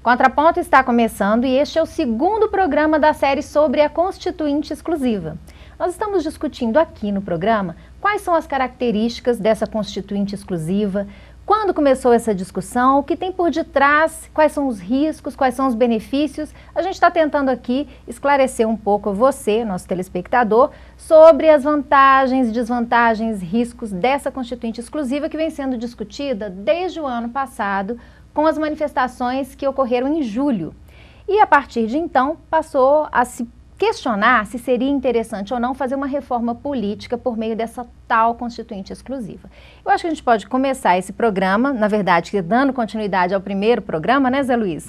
Contraponto está começando e este é o segundo programa da série sobre a Constituinte Exclusiva. Nós estamos discutindo aqui no programa quais são as características dessa Constituinte Exclusiva, quando começou essa discussão, o que tem por detrás, quais são os riscos, quais são os benefícios. A gente está tentando aqui esclarecer um pouco a você, nosso telespectador, sobre as vantagens, desvantagens, riscos dessa Constituinte Exclusiva que vem sendo discutida desde o ano passado, com as manifestações que ocorreram em julho. E a partir de então passou a se questionar se seria interessante ou não fazer uma reforma política por meio dessa tal Constituinte Exclusiva. Eu acho que a gente pode começar esse programa, na verdade, dando continuidade ao primeiro programa, né, Zé Luiz?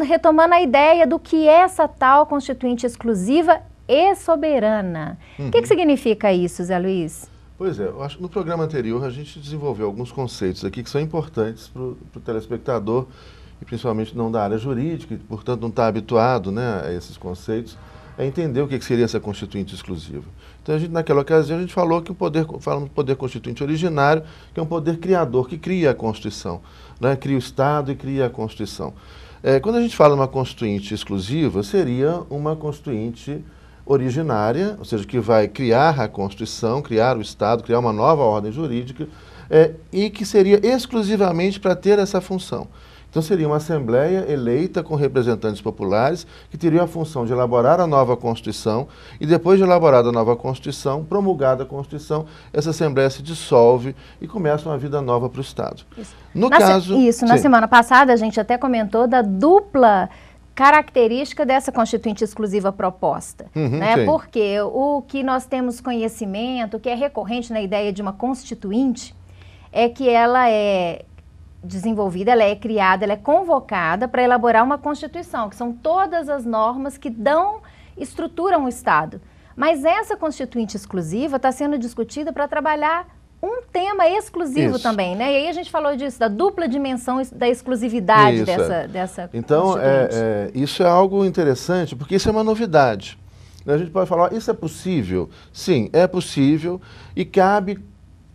Retomando a ideia do que é essa tal Constituinte Exclusiva e soberana. O que significa isso, Zé Luiz? Pois é, eu acho que no programa anterior a gente desenvolveu alguns conceitos aqui que são importantes para o telespectador, e principalmente não da área jurídica, e portanto não está habituado, né, a esses conceitos, a entender o que seria essa Constituinte Exclusiva. Então, naquela ocasião, a gente falou que falamos do poder constituinte originário, que é um poder criador, que cria a Constituição, né, cria o Estado e cria a Constituição. Quando a gente fala uma Constituinte Exclusiva, seria uma Constituinte originária, ou seja, que vai criar a Constituição, criar o Estado, criar uma nova ordem jurídica, e que seria exclusivamente para ter essa função. Então seria uma Assembleia eleita com representantes populares que teria a função de elaborar a nova Constituição e depois de elaborada a nova Constituição, promulgada a Constituição, essa Assembleia se dissolve e começa uma vida nova para o Estado. Na semana passada a gente até comentou da dupla característica dessa Constituinte Exclusiva proposta, né? Porque o que nós temos conhecimento, o que é recorrente na ideia de uma Constituinte, é que ela é desenvolvida, ela é criada, ela é convocada para elaborar uma Constituição, que são todas as normas que estruturam o Estado. Mas essa Constituinte Exclusiva está sendo discutida para trabalhar um tema exclusivo também, né? E aí a gente falou disso, da dupla dimensão da exclusividade dessa então, Constituinte. Isso é algo interessante, porque isso é uma novidade. A gente pode falar, isso é possível? Sim, é possível e cabe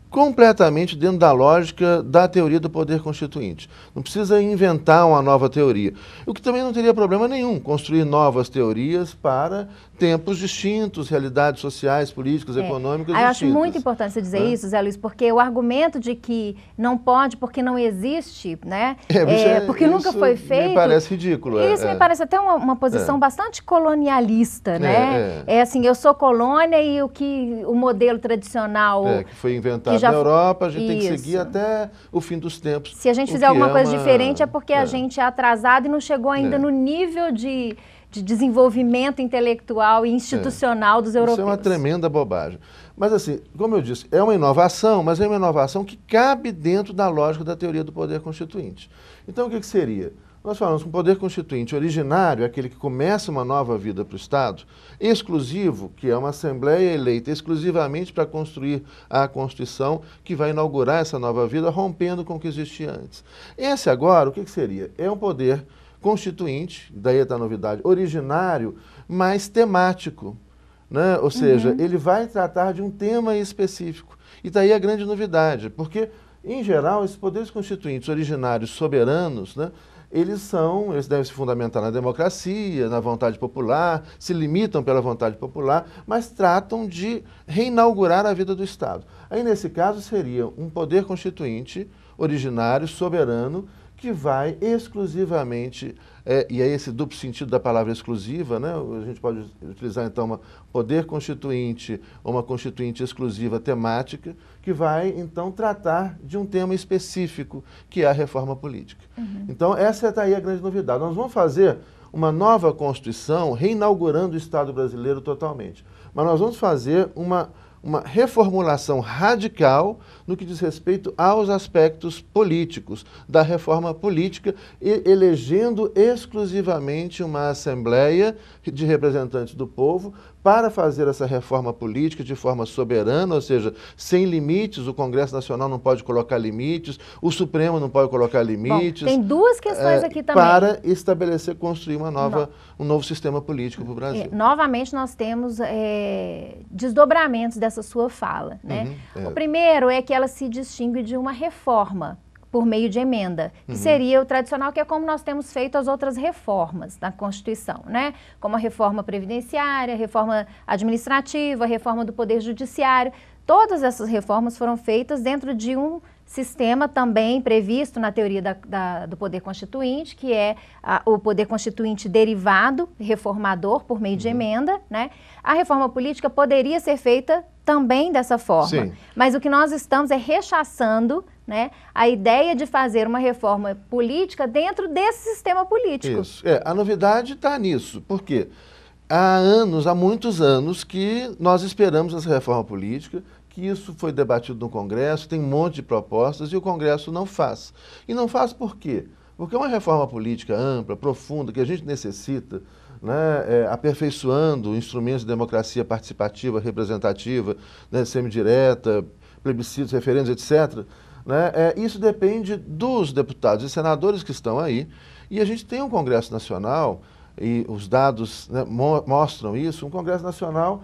completamente dentro da lógica da teoria do poder constituinte. Não precisa inventar uma nova teoria. O que também não teria problema nenhum, construir novas teorias para tempos distintos, realidades sociais, políticas, econômicas distintas. Eu acho muito importante você dizer isso, Zé Luiz, porque o argumento de que não pode porque não existe, né? Porque nunca foi feito. Me parece ridículo. Isso me parece até uma posição bastante colonialista, né? Assim, eu sou colônia e o modelo tradicional que foi inventado na Europa, a gente tem que seguir até o fim dos tempos. Se a gente fizer alguma coisa diferente é porque a gente é atrasado e não chegou ainda no nível de desenvolvimento intelectual e institucional dos europeus. Isso é uma tremenda bobagem. Mas assim, como eu disse, é uma inovação, mas é uma inovação que cabe dentro da lógica da teoria do poder constituinte. Então o que seria? Nós falamos que um poder constituinte originário é aquele que começa uma nova vida para o Estado, exclusivo, que é uma Assembleia eleita exclusivamente para construir a Constituição, que vai inaugurar essa nova vida, rompendo com o que existia antes. Esse agora, o que seria? É um poder constituinte, daí está a novidade, originário, mas temático, né? Ou seja, ele vai tratar de um tema específico. E daí a grande novidade, porque, em geral, esses poderes constituintes originários soberanos, né, eles devem se fundamentar na democracia, na vontade popular, se limitam pela vontade popular, mas tratam de reinaugurar a vida do Estado. Aí, nesse caso, seria um poder constituinte originário, soberano, que vai exclusivamente, e é esse duplo sentido da palavra exclusiva, né? A gente pode utilizar então um poder constituinte ou uma constituinte exclusiva temática, que vai então tratar de um tema específico, que é a reforma política. Então essa está aí a grande novidade. Nós vamos fazer uma nova Constituição reinaugurando o Estado brasileiro totalmente, mas nós vamos fazer uma reformulação radical no que diz respeito aos aspectos políticos da reforma política, elegendo exclusivamente uma Assembleia de representantes do povo para fazer essa reforma política de forma soberana, ou seja, sem limites. O Congresso Nacional não pode colocar limites, o Supremo não pode colocar limites. Bom, tem duas questões aqui também. Para estabelecer, construir um novo sistema político para o Brasil. Novamente, nós temos desdobramentos dessa sua fala, né? O primeiro é que ela se distingue de uma reforma por meio de emenda, que seria o tradicional, que é como nós temos feito as outras reformas da Constituição, né? Como a reforma previdenciária, a reforma administrativa, a reforma do Poder Judiciário. Todas essas reformas foram feitas dentro de um sistema também previsto na teoria do poder constituinte, que é o poder constituinte derivado, reformador, por meio de emenda, né? A reforma política poderia ser feita também dessa forma, Sim. mas o que nós estamos é rechaçando, né, a ideia de fazer uma reforma política dentro desse sistema político. Isso. A novidade está nisso. Por quê? Há muitos anos que nós esperamos essa reforma política, que isso foi debatido no Congresso, tem um monte de propostas e o Congresso não faz. E não faz por quê? Porque uma reforma política ampla, profunda, que a gente necessita, né, aperfeiçoando instrumentos de democracia participativa, representativa, né, semidireta, plebiscitos, referendos, etc., né, isso depende dos deputados e senadores que estão aí. E a gente tem um Congresso Nacional, e os dados, né, mostram isso, um Congresso Nacional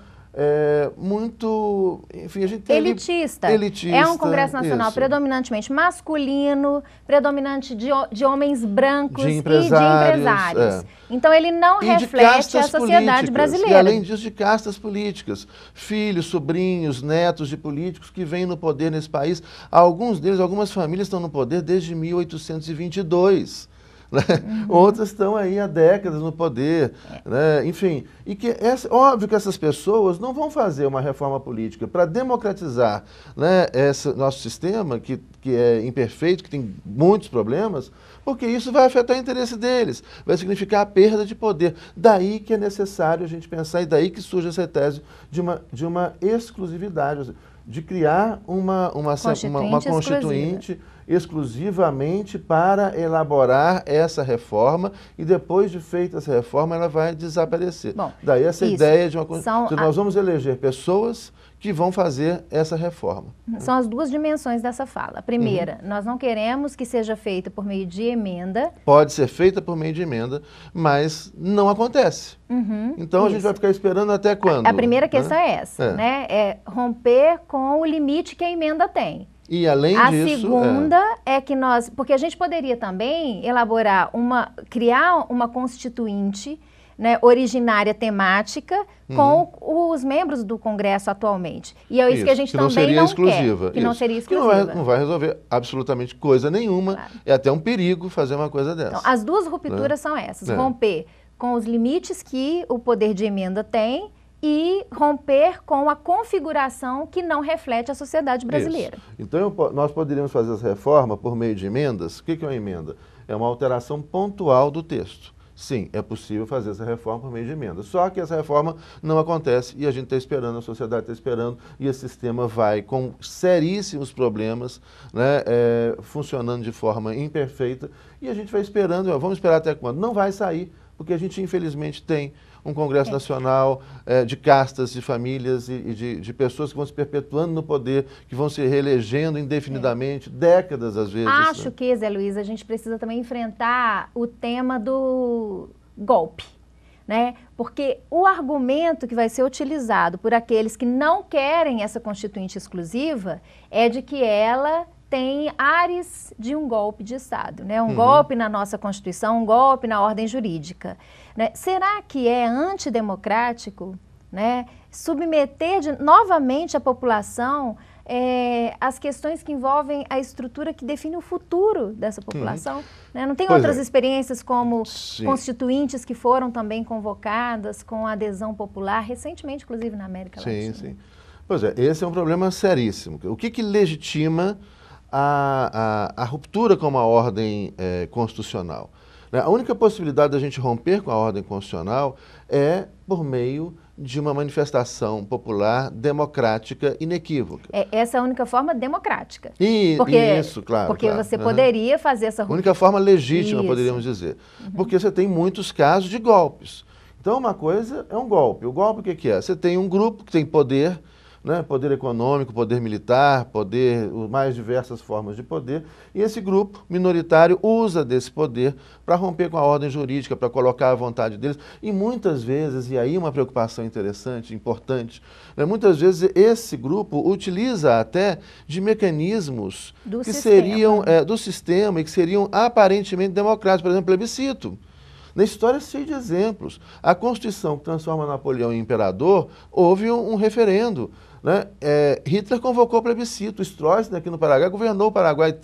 muito, enfim, a gente tem elitista. Elitista. É um Congresso Nacional isso. predominantemente masculino, predominante de homens brancos de e de empresários. empresários. Então ele não reflete a sociedade brasileira. E além disso, de castas políticas. Filhos, sobrinhos, netos de políticos que vêm no poder nesse país. Alguns deles, algumas famílias estão no poder desde 1822. Né? Outras estão aí há décadas no poder, né? Enfim, e que óbvio que essas pessoas não vão fazer uma reforma política para democratizar, né, esse nosso sistema, que é imperfeito, que tem muitos problemas, porque isso vai afetar o interesse deles, vai significar a perda de poder. Daí que é necessário a gente pensar, e daí que surge essa tese de uma exclusividade, de criar uma constituinte exclusivamente para elaborar essa reforma, e depois de feita essa reforma ela vai desaparecer. Bom, daí essa ideia de uma nós vamos eleger pessoas que vão fazer essa reforma. São as duas dimensões dessa fala. A primeira, nós não queremos que seja feita por meio de emenda. Pode ser feita por meio de emenda, mas não acontece. Então a gente vai ficar esperando até quando? A primeira questão é essa, né? É romper com o limite que a emenda tem. E além disso... A segunda é que porque a gente poderia também criar uma constituinte, né, originária temática com os membros do Congresso atualmente. E é isso que a gente também não quer. Que não seria exclusiva. Que não vai resolver absolutamente coisa nenhuma. Claro. É até um perigo fazer uma coisa dessa. Então, as duas rupturas são essas. Romper com os limites que o poder de emenda tem e romper com a configuração que não reflete a sociedade brasileira. Isso. Então, nós poderíamos fazer essa reforma por meio de emendas. O que é uma emenda? É uma alteração pontual do texto. Sim, é possível fazer essa reforma por meio de emendas. Só que essa reforma não acontece e a gente está esperando, a sociedade está esperando, e esse sistema vai com seríssimos problemas, né, funcionando de forma imperfeita, e a gente vai esperando, vamos esperar até quando? Não vai sair, porque a gente infelizmente tem um Congresso Nacional de castas, de famílias e de pessoas que vão se perpetuando no poder, que vão se reelegendo indefinidamente, décadas às vezes. Acho que, Zé Luiz, a gente precisa também enfrentar o tema do golpe, né? Porque o argumento que vai ser utilizado por aqueles que não querem essa constituinte exclusiva é de que ela tem ares de um golpe de Estado, né? Um golpe na nossa Constituição, um golpe na ordem jurídica. Né? Será que é antidemocrático, né, submeter novamente a população às questões que envolvem a estrutura que define o futuro dessa população? Né? Não tem outras experiências como constituintes que foram também convocadas com adesão popular, recentemente, inclusive, na América Latina? Sim. Pois é, esse é um problema seríssimo. O que legitima a ruptura com uma ordem constitucional? A única possibilidade da gente romper com a ordem constitucional é por meio de uma manifestação popular democrática inequívoca. Essa é a única forma democrática. Isso, claro. Porque você poderia fazer essa ruptura. Única forma legítima, poderíamos dizer. Porque você tem muitos casos de golpes. Então, uma coisa é um golpe. O golpe o que é? Você tem um grupo que tem poder, né? Poder econômico, poder militar, poder, mais diversas formas de poder, e esse grupo minoritário usa desse poder para romper com a ordem jurídica, para colocar a vontade deles, e muitas vezes, e aí uma preocupação interessante, importante, né? Muitas vezes esse grupo utiliza até de mecanismos que seriam do sistema e que seriam aparentemente democráticos, por exemplo, plebiscito. Na história é cheia de exemplos. A Constituição que transforma Napoleão em imperador, houve um referendo, né? Hitler convocou plebiscito. Stroessner, aqui no Paraguai, governou o Paraguai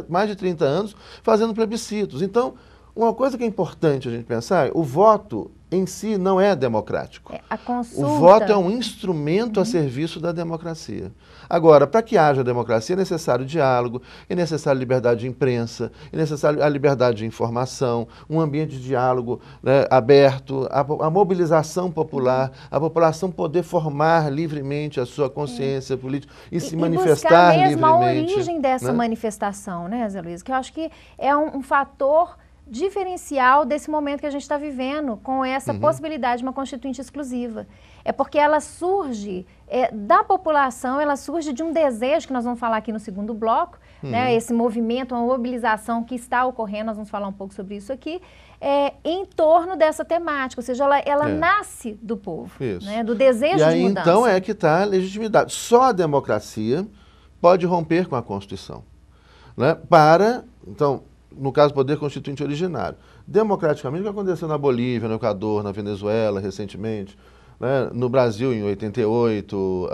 mais de 30 anos fazendo plebiscitos. Então, uma coisa que é importante a gente pensar, o voto em si não é democrático. A consulta... O voto é um instrumento a serviço da democracia. Agora, para que haja democracia é necessário diálogo, é necessário liberdade de imprensa, é necessário a liberdade de informação, um ambiente de diálogo, né, aberto, a mobilização popular, a população poder formar livremente a sua consciência política e se manifestar livremente. Buscar mesmo a origem dessa manifestação, né, Zé Luiz? Que eu acho que é um fator diferencial desse momento que a gente está vivendo, com essa possibilidade de uma constituinte exclusiva. É porque ela surge da população, ela surge de um desejo, que nós vamos falar aqui no segundo bloco, né, esse movimento, uma mobilização que está ocorrendo, nós vamos falar um pouco sobre isso aqui, em torno dessa temática, ou seja, ela nasce do povo, né, do desejo de mudança. E aí então é que está a legitimidade. Só a democracia pode romper com a Constituição, né, então, no caso, poder constituinte originário. Democraticamente, o que aconteceu na Bolívia, no Equador, na Venezuela, recentemente, né? No Brasil, em 88,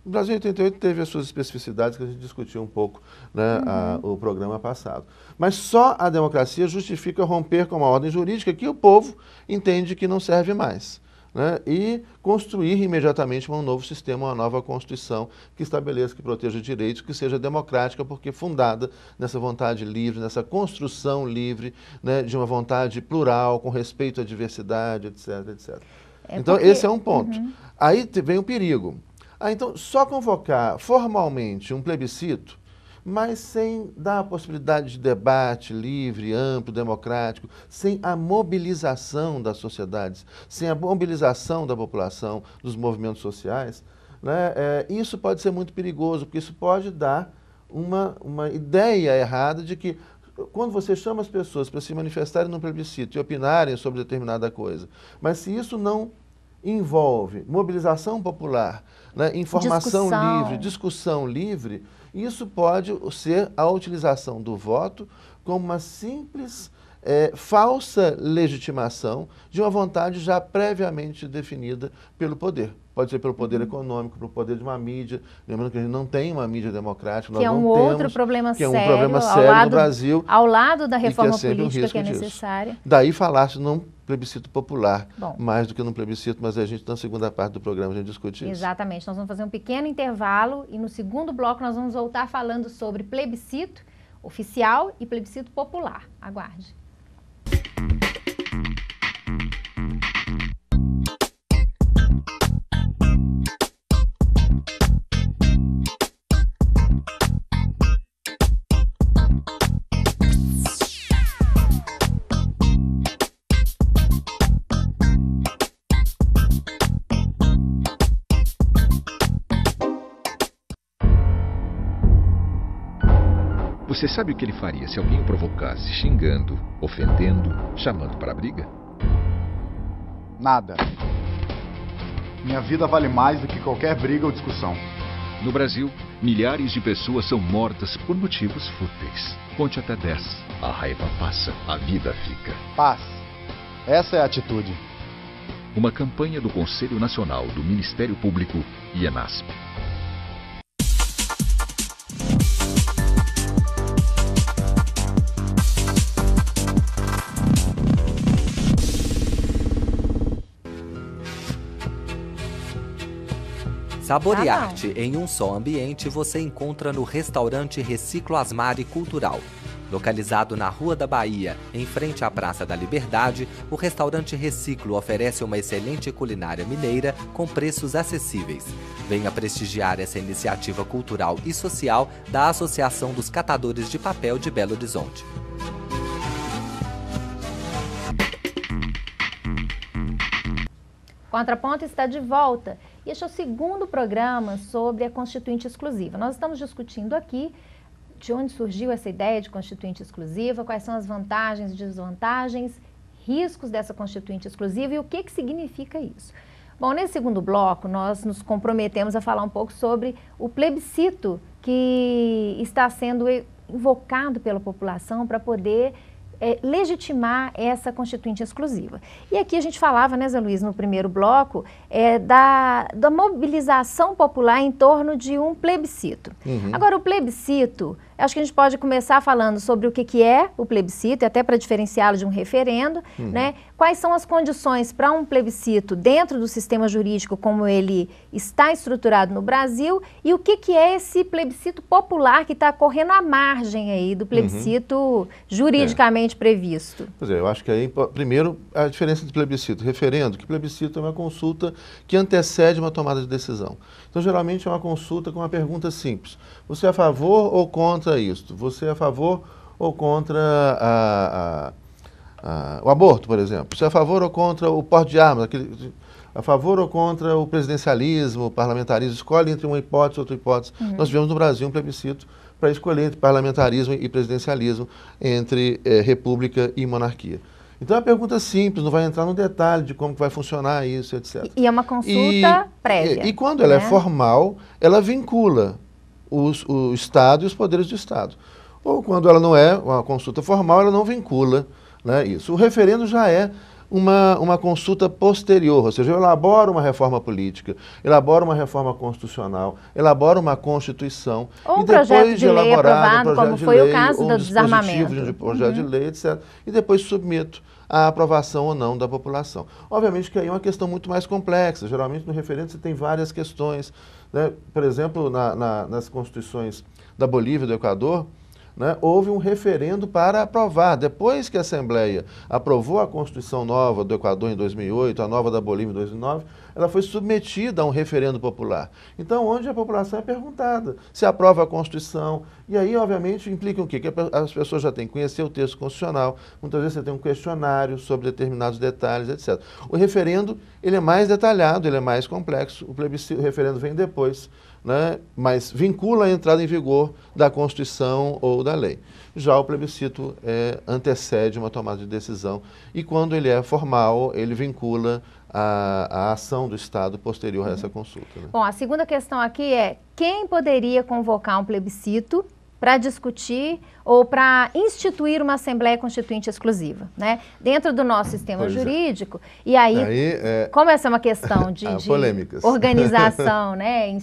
no Brasil, em 88, teve as suas especificidades que a gente discutiu um pouco, né, o programa passado. Mas só a democracia justifica romper com uma ordem jurídica que o povo entende que não serve mais. Né, e construir imediatamente um novo sistema, uma nova Constituição que estabeleça, que proteja direitos, que seja democrática, porque fundada nessa vontade livre, nessa construção livre, né, de uma vontade plural, com respeito à diversidade, etc, etc. Então, esse é um ponto. Aí vem o perigo. Então, só convocar formalmente um plebiscito, mas sem dar a possibilidade de debate livre, amplo, democrático, sem a mobilização das sociedades, sem a mobilização da população, dos movimentos sociais, né, isso pode ser muito perigoso, porque isso pode dar uma ideia errada de que quando você chama as pessoas para se manifestarem no plebiscito e opinarem sobre determinada coisa, mas se isso não envolve mobilização popular, né, informação livre, discussão livre, isso pode ser a utilização do voto como uma simples, falsa legitimação de uma vontade já previamente definida pelo poder. Pode ser pelo poder econômico, pelo poder de uma mídia. Lembrando que a gente não tem uma mídia democrática. Que é um outro problema sério. Que é um problema sério no Brasil. Ao lado da reforma política que é necessária. Daí falar-se num plebiscito popular, mais do que num plebiscito, mas a gente, na segunda parte do programa, a gente discute isso. Exatamente. Nós vamos fazer um pequeno intervalo e no segundo bloco nós vamos voltar falando sobre plebiscito oficial e plebiscito popular. Aguarde. Você sabe o que ele faria se alguém o provocasse, xingando, ofendendo, chamando para a briga? Nada. Minha vida vale mais do que qualquer briga ou discussão. No Brasil, milhares de pessoas são mortas por motivos fúteis. Conte até 10. A raiva passa, a vida fica. Paz. Essa é a atitude. Uma campanha do Conselho Nacional do Ministério Público e ENASP. Saborear-te em um só ambiente você encontra no restaurante Reciclo Asmari Cultural. Localizado na Rua da Bahia, em frente à Praça da Liberdade, o restaurante Reciclo oferece uma excelente culinária mineira com preços acessíveis. Venha prestigiar essa iniciativa cultural e social da Associação dos Catadores de Papel de Belo Horizonte. Contraponto está de volta. E e este é o segundo programa sobre a Constituinte Exclusiva. Nós estamos discutindo aqui de onde surgiu essa ideia de Constituinte Exclusiva, quais são as vantagens e desvantagens, riscos dessa Constituinte Exclusiva e o que significa isso. Bom, nesse segundo bloco, nós nos comprometemos a falar um pouco sobre o plebiscito que está sendo invocado pela população para poder legitimar essa Constituinte Exclusiva. E aqui a gente falava, né, Zé Luiz, no primeiro bloco, da mobilização popular em torno de um plebiscito. Agora, o plebiscito, acho que a gente pode começar falando sobre o que é o plebiscito, até para diferenciá-lo de um referendo, né? Quais são as condições para um plebiscito dentro do sistema jurídico como ele está estruturado no Brasil e o que é esse plebiscito popular que está correndo à margem aí do plebiscito juridicamente previsto. Pois é, eu acho que aí, primeiro, a diferença entre plebiscito e referendo, que plebiscito é uma consulta que antecede uma tomada de decisão. Então, geralmente é uma consulta com uma pergunta simples. Você é a favor ou contra isto? Você é a favor ou contra o aborto, por exemplo? Você é a favor ou contra o porte de armas? A favor ou contra o presidencialismo, o parlamentarismo? Escolhe entre uma hipótese e outra hipótese. Nós tivemos no Brasil um plebiscito para escolher entre parlamentarismo e presidencialismo, entre república e monarquia. Então, é uma pergunta simples, não vai entrar no detalhe de como que vai funcionar isso, etc. E é uma consulta prévia. E quando ela é formal, ela vincula o Estado e os poderes do Estado. Ou quando ela não é uma consulta formal, ela não vincula, né, isso. O referendo já é uma consulta posterior, ou seja, eu elaboro uma reforma política, elaboro uma reforma constitucional, elaboro uma Constituição. Ou e um projeto depois de lei aprovado, como foi o caso do desarmamento. desarmamento. De projeto de lei, etc. E depois submeto a aprovação ou não da população. Obviamente que aí é uma questão muito mais complexa. Geralmente no referendo você tem várias questões, né? Por exemplo, nas constituições da Bolívia e do Equador, né, houve um referendo para aprovar. Depois que a Assembleia aprovou a Constituição nova do Equador em 2008, a nova da Bolívia em 2009, ela foi submetida a um referendo popular. Então, onde a população é perguntada se aprova a Constituição. E aí, obviamente, implica o quê? Que as pessoas já têm que conhecer o texto constitucional, muitas vezes você tem um questionário sobre determinados detalhes, etc. O referendo, ele é mais detalhado, ele é mais complexo, o referendo vem depois, né, mas vincula a entrada em vigor da Constituição ou da lei. Já o plebiscito antecede uma tomada de decisão e quando ele é formal, ele vincula a ação do Estado posterior a essa consulta. Né? Bom, a segunda questão aqui é quem poderia convocar um plebiscito para discutir ou para instituir uma Assembleia Constituinte Exclusiva, né? Dentro do nosso sistema jurídico. E aí como essa é uma questão de organização, né,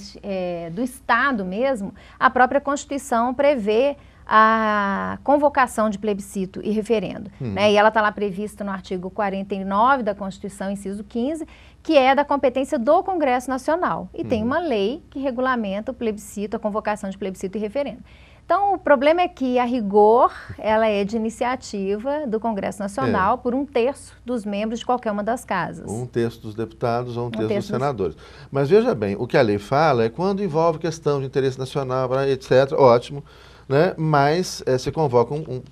do Estado mesmo, a própria Constituição prevê a convocação de plebiscito e referendo. Né? E ela está lá prevista no artigo 49 da Constituição, inciso 15, que é da competência do Congresso Nacional. E tem uma lei que regulamenta o plebiscito, a convocação de plebiscito e referendo. Então, o problema é que, a rigor, ela é de iniciativa do Congresso Nacional por 1/3 dos membros de qualquer uma das casas. 1/3 dos deputados ou 1/3 dos senadores. Mas veja bem, o que a lei fala é quando envolve questão de interesse nacional, etc., ótimo, né? Mas você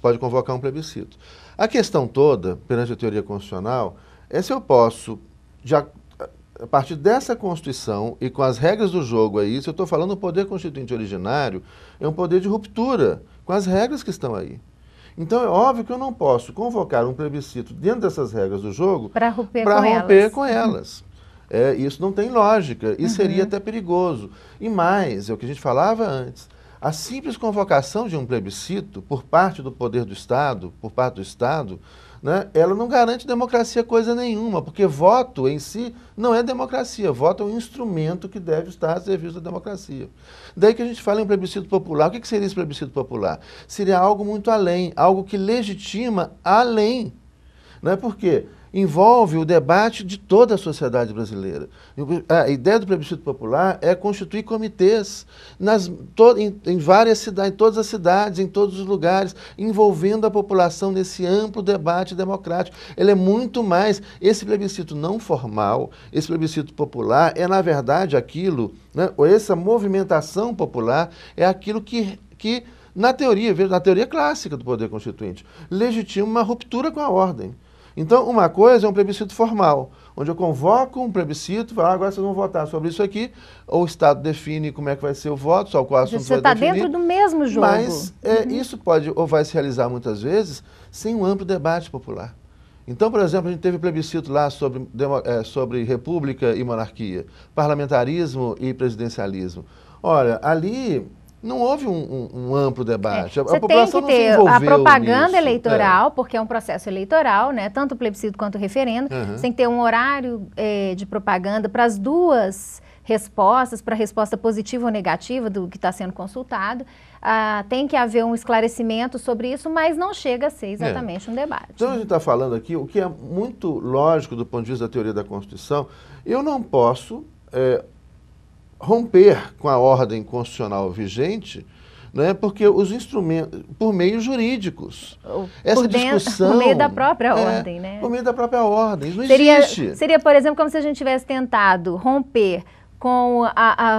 pode convocar um plebiscito. A questão toda, perante a teoria constitucional, é se eu posso, a partir dessa Constituição e com as regras do jogo aí, se eu estou falando do poder constituinte originário, é um poder de ruptura com as regras que estão aí. Então é óbvio que eu não posso convocar um plebiscito dentro dessas regras do jogo para romper com elas. Isso não tem lógica e seria até perigoso. E mais, é o que a gente falava antes, a simples convocação de um plebiscito por parte do poder do Estado, por parte do Estado, né, ela não garante democracia coisa nenhuma, porque voto em si não é democracia, voto é um instrumento que deve estar a serviço da democracia. Daí que a gente fala em plebiscito popular. O que seria esse plebiscito popular? Seria algo muito além, algo que legitima além. Né? Por quê? Envolve o debate de toda a sociedade brasileira. A ideia do plebiscito popular é constituir comitês em várias cidades, em todas as cidades, em todos os lugares, envolvendo a população nesse amplo debate democrático. Ele é muito mais. Esse plebiscito não formal, esse plebiscito popular é, na verdade, aquilo, né, ou essa movimentação popular é aquilo que na teoria clássica do poder constituinte, legitima uma ruptura com a ordem. Então, uma coisa é um plebiscito formal, onde eu convoco um plebiscito, falo, agora vocês vão votar sobre isso aqui, ou o Estado define como é que vai ser o voto, só qual assunto Você vai está definir. dentro do mesmo jogo. Mas isso pode ou vai se realizar muitas vezes sem um amplo debate popular. Então, por exemplo, a gente teve plebiscito lá sobre república e monarquia, parlamentarismo e presidencialismo. Olha, ali não houve um amplo debate. Você a população tem que ter não se a envolveu propaganda nisso. eleitoral, porque é um processo eleitoral, né? Tanto o plebiscito quanto o referendo. Uhum. Você tem que ter um horário de propaganda para as duas respostas, para a resposta positiva ou negativa do que está sendo consultado. Tem que haver um esclarecimento sobre isso, mas não chega a ser exatamente um debate. Então a gente está falando aqui, o que é muito lógico do ponto de vista da teoria da Constituição, eu não posso romper com a ordem constitucional vigente, né, porque os instrumentos, por meios jurídicos. Essa discussão... Por meio da própria ordem, né? Por meio da própria ordem, isso não existe. Seria, por exemplo, como se a gente tivesse tentado romper com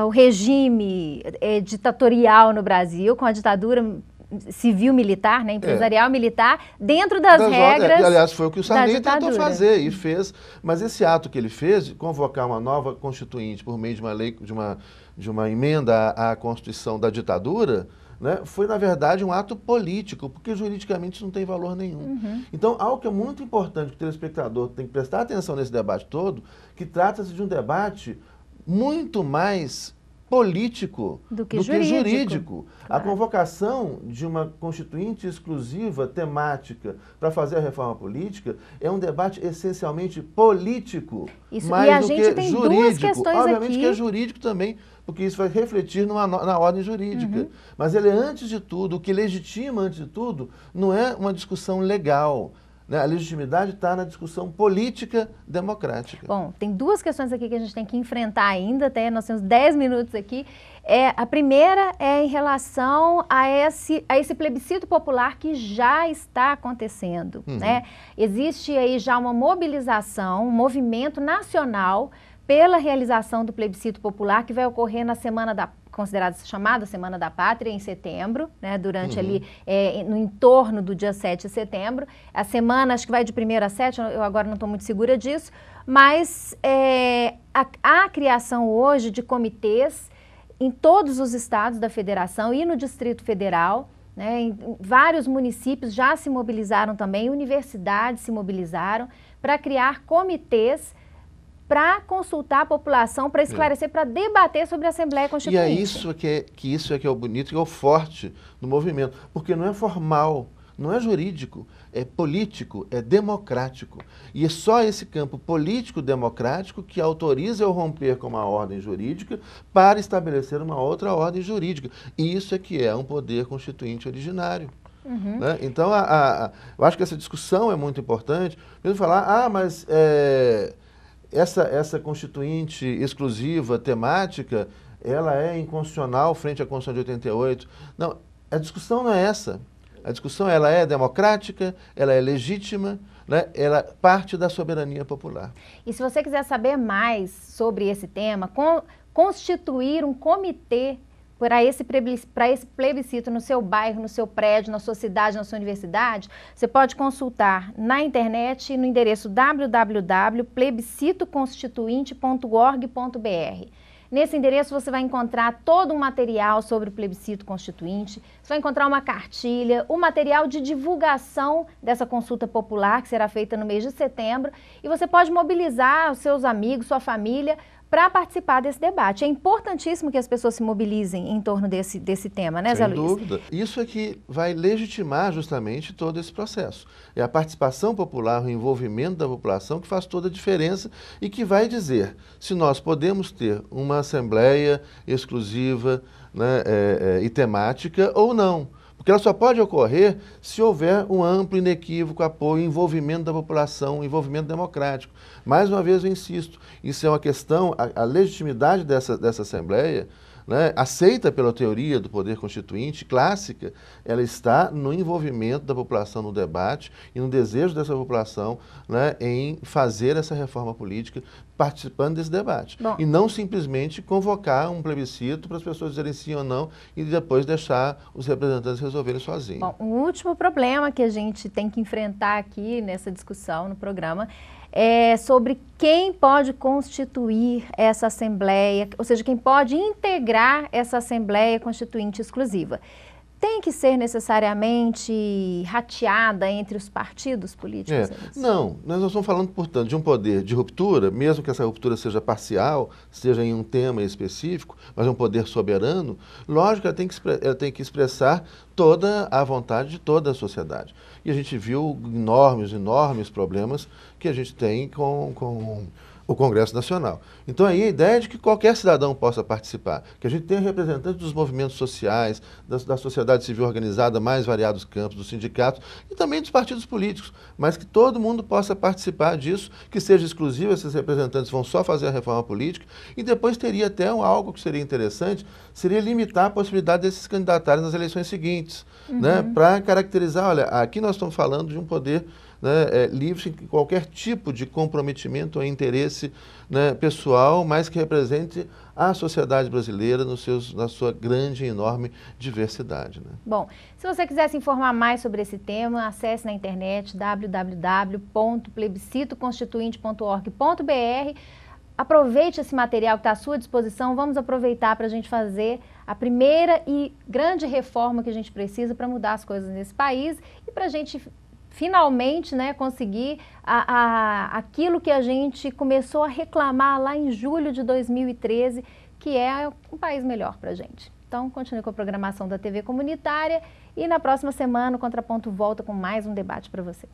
o regime ditatorial no Brasil, com a ditadura civil-militar, né, empresarial-militar, dentro das regras aliás, foi o que o Sarney tentou ditadura. fazer e fez. Mas esse ato que ele fez, de convocar uma nova constituinte por meio de uma lei, de uma emenda à Constituição da ditadura, né, foi, na verdade, um ato político, porque juridicamente isso não tem valor nenhum. Então, algo que é muito importante que o telespectador tem que prestar atenção nesse debate todo, que trata-se de um debate muito mais político do que jurídico. Claro. A convocação de uma constituinte exclusiva, temática, para fazer a reforma política, é um debate essencialmente político, mais do que jurídico. Duas questões Obviamente aqui. que é jurídico também, porque isso vai refletir na ordem jurídica. Mas ele é, antes de tudo, o que legitima, antes de tudo, não é uma discussão legal. A legitimidade está na discussão política democrática. Bom, tem duas questões aqui que a gente tem que enfrentar ainda, até nós temos 10 minutos aqui. A primeira é em relação a esse plebiscito popular que já está acontecendo. Né? Existe aí já uma mobilização, um movimento nacional pela realização do plebiscito popular que vai ocorrer na semana considerada chamada Semana da Pátria, em setembro, né, durante ali, no entorno do dia 7 de setembro. A semana, acho que vai de 1º a 7, eu agora não estou muito segura disso, mas há a criação hoje de comitês em todos os estados da federação e no Distrito Federal, né, em vários municípios já se mobilizaram também, universidades se mobilizaram para criar comitês para consultar a população, para esclarecer, para debater sobre a Assembleia Constituinte. E é isso que é o bonito, que é o forte do movimento, porque não é formal, não é jurídico, é político, é democrático. E é só esse campo político-democrático que autoriza eu romper com uma ordem jurídica para estabelecer uma outra ordem jurídica. E isso é que é um poder constituinte originário. Né? Então, eu acho que essa discussão é muito importante. Mesmo falar, mas... Essa constituinte exclusiva, temática, ela é inconstitucional frente à Constituição de 88. Não, a discussão não é essa. A discussão ela é democrática, ela é legítima, né? Ela parte da soberania popular. E se você quiser saber mais sobre esse tema, constituir um comitê para esse plebiscito no seu bairro, no seu prédio, na sua cidade, na sua universidade, você pode consultar na internet no endereço www.plebiscitoconstituinte.org.br. Nesse endereço você vai encontrar todo um material sobre o plebiscito constituinte, você vai encontrar uma cartilha, o material de divulgação dessa consulta popular que será feita no mês de setembro, e você pode mobilizar os seus amigos, sua família, para participar desse debate. É importantíssimo que as pessoas se mobilizem em torno desse tema, né, Zé Luiz? Sem dúvida. Isso é que vai legitimar justamente todo esse processo. É a participação popular, o envolvimento da população que faz toda a diferença e que vai dizer se nós podemos ter uma assembleia exclusiva, né, e temática ou não. Porque ela só pode ocorrer se houver um amplo, inequívoco apoio, envolvimento da população, envolvimento democrático. Mais uma vez eu insisto, isso é uma questão, a legitimidade dessa Assembleia, né, aceita pela teoria do poder constituinte clássica, ela está no envolvimento da população no debate e no desejo dessa população, né, em fazer essa reforma política participando desse debate. Bom. E não simplesmente convocar um plebiscito para as pessoas dizerem sim ou não e depois deixar os representantes resolverem sozinhos. Bom, o último problema que a gente tem que enfrentar aqui nessa discussão no programa é sobre quem pode constituir essa Assembleia, ou seja, quem pode integrar essa Assembleia Constituinte Exclusiva. Tem que ser necessariamente rateada entre os partidos políticos? Não, nós não estamos falando, portanto, de um poder de ruptura, mesmo que essa ruptura seja parcial, seja em um tema específico, mas é um poder soberano. Lógico, ela tem que expressar toda a vontade de toda a sociedade. E a gente viu enormes problemas que a gente tem com o Congresso Nacional. Então aí a ideia é de que qualquer cidadão possa participar, que a gente tenha representantes dos movimentos sociais, da sociedade civil organizada, mais variados campos, dos sindicatos e também dos partidos políticos, mas que todo mundo possa participar disso, que seja exclusivo, esses representantes vão só fazer a reforma política e depois teria até algo que seria interessante, seria limitar a possibilidade desses candidatarem nas eleições seguintes, né, para caracterizar, olha, aqui nós estamos falando de um poder, né, livre sem qualquer tipo de comprometimento ou interesse, né, pessoal, mas que represente a sociedade brasileira na sua grande e enorme diversidade. Né? Bom, se você quiser se informar mais sobre esse tema, acesse na internet www.plebiscitoconstituinte.org.br. Aproveite esse material que está à sua disposição, vamos aproveitar para a gente fazer a primeira e grande reforma que a gente precisa para mudar as coisas nesse país e para a gente finalmente, né, conseguir aquilo que a gente começou a reclamar lá em julho de 2013, que é um país melhor para a gente. Então, continue com a programação da TV Comunitária e na próxima semana o Contraponto volta com mais um debate para você.